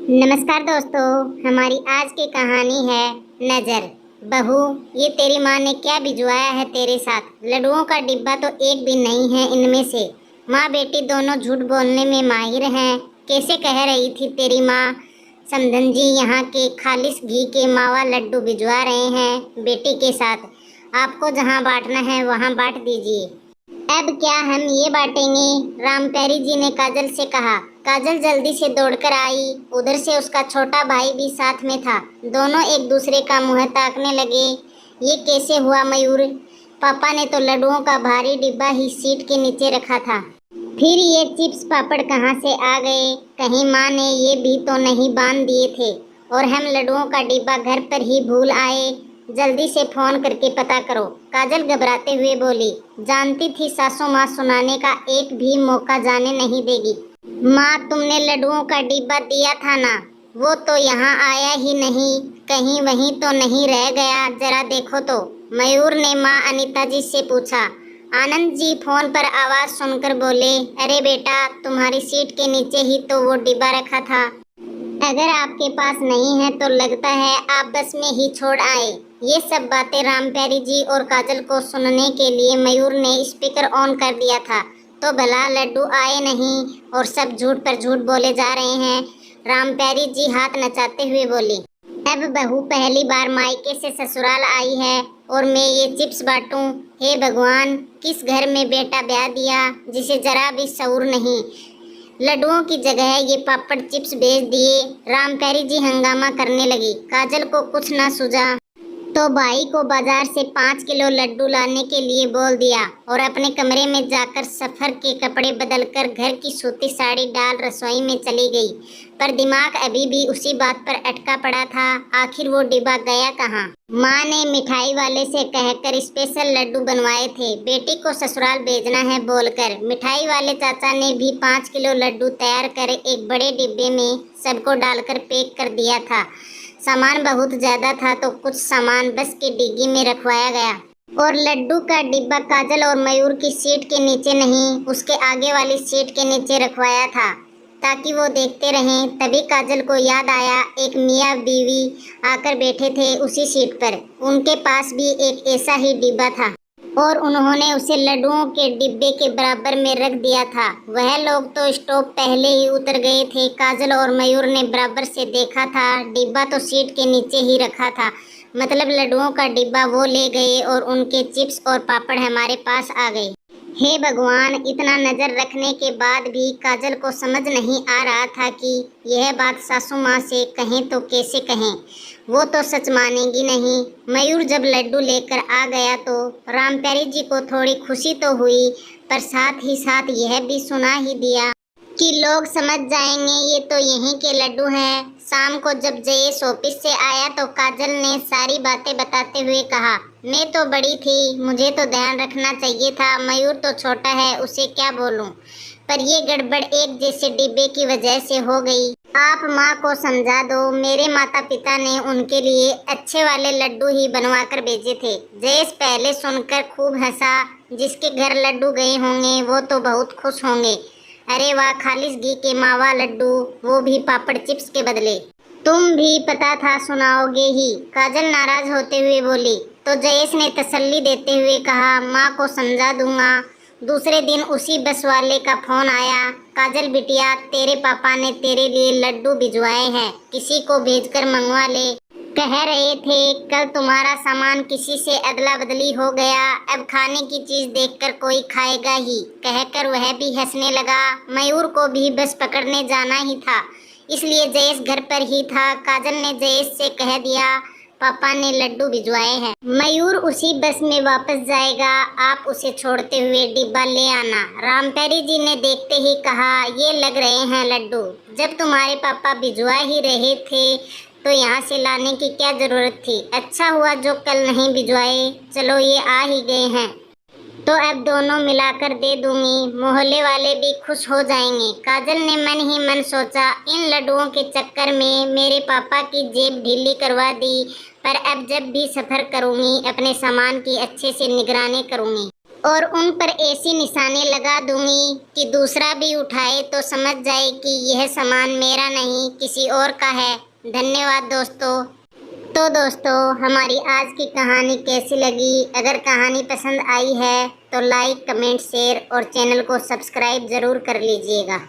नमस्कार दोस्तों, हमारी आज की कहानी है नज़र। बहू, ये तेरी माँ ने क्या भिजवाया है तेरे साथ? लड्डुओं का डिब्बा तो एक भी नहीं है इनमें से। माँ बेटी दोनों झूठ बोलने में माहिर हैं। कैसे कह रही थी तेरी माँ, समधन जी यहाँ के खालिश घी के मावा लड्डू भिजवा रहे हैं बेटी के साथ। आपको जहाँ बांटना है वहाँ बांट दीजिए। अब क्या हम ये बांटेंगे? रामप्यारी जी ने काजल से कहा। काजल जल्दी से दौड़कर आई। उधर से उसका छोटा भाई भी साथ में था। दोनों एक दूसरे का मुंह ताकने लगे। ये कैसे हुआ मयूर? पापा ने तो लड्डुओं का भारी डिब्बा ही सीट के नीचे रखा था, फिर ये चिप्स पापड़ कहाँ से आ गए? कहीं माँ ने ये भी तो नहीं बांध दिए थे और हम लड्डुओं का डिब्बा घर पर ही भूल आए। जल्दी से फोन करके पता करो। काजल घबराते हुए बोली। जानती थी सासू माँ सुनाने का एक भी मौका जाने नहीं देगी। माँ, तुमने लड्डुओं का डिब्बा दिया था ना, वो तो यहाँ आया ही नहीं। कहीं वहीं तो नहीं रह गया? जरा देखो तो। मयूर ने माँ अनीता जी से पूछा। आनंद जी फोन पर आवाज सुनकर बोले, अरे बेटा, तुम्हारी सीट के नीचे ही तो वो डिब्बा रखा था। अगर आपके पास नहीं है तो लगता है आप बस में ही छोड़ आए। ये सब बातें रामप्यारी जी और काजल को सुनने के लिए मयूर ने स्पीकर ऑन कर दिया था। तो भला लड्डू आए नहीं और सब झूठ पर झूठ बोले जा रहे हैं। रामप्यारी जी हाथ नचाते हुए बोली, अब बहू पहली बार मायके से ससुराल आई है और मैं ये चिप्स बांटूं? हे भगवान, किस घर में बेटा ब्याह दिया जिसे जरा भी शऊर नहीं। लड्डुओं की जगह ये पापड़ चिप्स भेज दिए। रामप्यारी जी हंगामा करने लगी। काजल को कुछ न सूझा तो भाई को बाजार से 5 किलो लड्डू लाने के लिए बोल दिया और अपने कमरे में जाकर सफर के कपड़े बदलकर घर की सूती साड़ी डाल रसोई में चली गई। पर दिमाग अभी भी उसी बात पर अटका पड़ा था, आखिर वो डिब्बा गया कहाँ? माँ ने मिठाई वाले से कहकर स्पेशल लड्डू बनवाए थे, बेटी को ससुराल भेजना है बोलकर। मिठाई वाले चाचा ने भी 5 किलो लड्डू तैयार कर एक बड़े डिब्बे में सबको डालकर पैक कर दिया था। सामान बहुत ज्यादा था तो कुछ सामान बस की डिग्गी में रखवाया गया और लड्डू का डिब्बा काजल और मयूर की सीट के नीचे नहीं, उसके आगे वाली सीट के नीचे रखवाया था ताकि वो देखते रहें। तभी काजल को याद आया, एक मियाँ बीवी आकर बैठे थे उसी सीट पर। उनके पास भी एक ऐसा ही डिब्बा था और उन्होंने उसे लड्डुओं के डिब्बे के बराबर में रख दिया था। वह लोग तो स्टॉप पहले ही उतर गए थे। काजल और मयूर ने बराबर से देखा था, डिब्बा तो सीट के नीचे ही रखा था। मतलब लड्डुओं का डिब्बा वो ले गए और उनके चिप्स और पापड़ हमारे पास आ गए। हे भगवान, इतना नज़र रखने के बाद भी काजल को समझ नहीं आ रहा था कि यह बात सासू माँ से कहें तो कैसे कहें। वो तो सच मानेगी नहीं। मयूर जब लड्डू लेकर आ गया तो रामप्यारी जी को थोड़ी खुशी तो हुई, पर साथ ही साथ यह भी सुना ही दिया कि लोग समझ जाएंगे ये तो यहीं के लड्डू हैं। शाम को जब जयेश ऑफिस से आया तो काजल ने सारी बातें बताते हुए कहा, मैं तो बड़ी थी, मुझे तो ध्यान रखना चाहिए था। मयूर तो छोटा है, उसे क्या बोलूं? पर ये गड़बड़ एक जैसे डिब्बे की वजह से हो गई। आप माँ को समझा दो। मेरे माता पिता ने उनके लिए अच्छे वाले लड्डू ही बनवा कर भेजे थे। जयेश पहले सुनकर खूब हंसा। जिसके घर लड्डू गए होंगे वो तो बहुत खुश होंगे। अरे वाह, खालिश घी के मावा लड्डू, वो भी पापड़ चिप्स के बदले। तुम भी पता था सुनाओगे ही, काजल नाराज होते हुए बोली। तो जयेश ने तसल्ली देते हुए कहा, माँ को समझा दूंगा। दूसरे दिन उसी बस वाले का फोन आया, काजल बिटिया, तेरे पापा ने तेरे लिए लड्डू भिजवाए हैं, किसी को भेजकर मंगवा ले। कह रहे थे कल तुम्हारा सामान किसी से अदला बदली हो गया, अब खाने की चीज देखकर कोई खाएगा ही, कहकर वह भी हंसने लगा। मयूर को भी बस पकड़ने जाना ही था, इसलिए जयेश घर पर ही था। काजल ने जयेश से कह दिया, पापा ने लड्डू भिजवाए हैं, मयूर उसी बस में वापस जाएगा, आप उसे छोड़ते हुए डिब्बा ले आना। रामप्यारी जी ने देखते ही कहा, ये लग रहे हैं लड्डू, जब तुम्हारे पापा भिजवा ही रहे थे तो यहाँ से लाने की क्या जरूरत थी? अच्छा हुआ जो कल नहीं भिजवाए। चलो ये आ ही गए हैं तो अब दोनों मिलाकर दे दूंगी, मोहल्ले वाले भी खुश हो जाएंगे। काजल ने मन ही मन सोचा, इन लड्डुओं के चक्कर में मेरे पापा की जेब ढीली करवा दी, पर अब जब भी सफ़र करूंगी अपने सामान की अच्छे से निगरानी करूंगी और उन पर ऐसी निशानी लगा दूंगी कि दूसरा भी उठाए तो समझ जाए कि यह सामान मेरा नहीं किसी और का है। धन्यवाद दोस्तों। तो दोस्तों, हमारी आज की कहानी कैसी लगी? अगर कहानी पसंद आई है तो लाइक, कमेंट, शेयर और चैनल को सब्सक्राइब ज़रूर कर लीजिएगा।